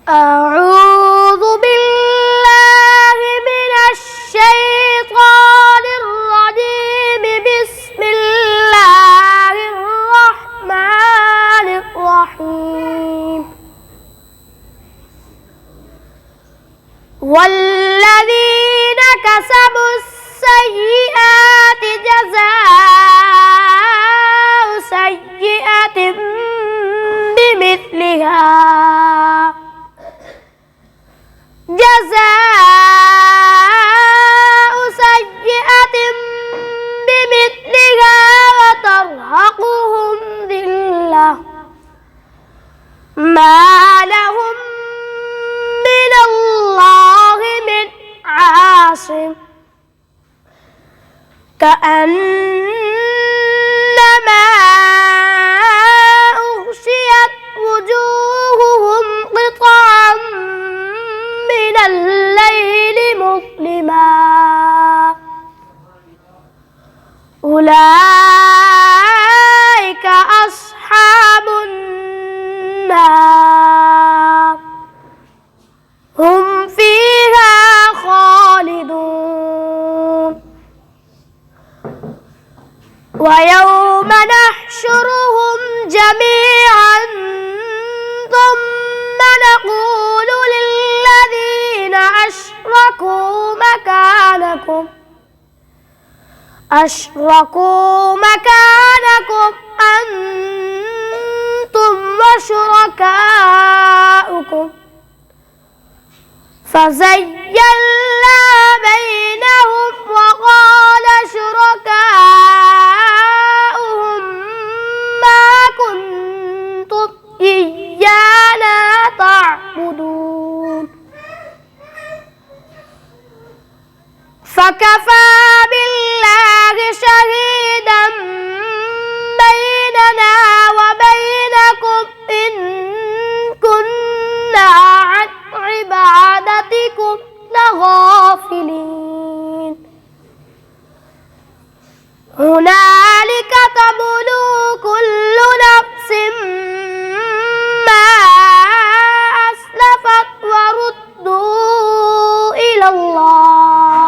أعوذ بالله من الشيطان الرجيم. بسم الله الرحمن الرحيم. والذين كسبوا السيئات جزاء سيئة بمثلها وترهقهم ذلة ما لهم من الله من عاصم كأنما أغشيت وجوههم قطعا من الليل مظلما أولئك أصحاب النار هم فيها خالدون. ويوم نحشرهم جميعا ثم نقول للذين أشركوا مكانكم أنتم وشركاؤكم فزيّلنا بينهم وقال شركاؤهم ما كنتم إيانا تعبدون فكفى بالله شهيدا بيننا وبينكم إن كنا عن عبادتكم لغافلين. هنالك تبلو كل نفس ما أسلفت وردوا إلى الله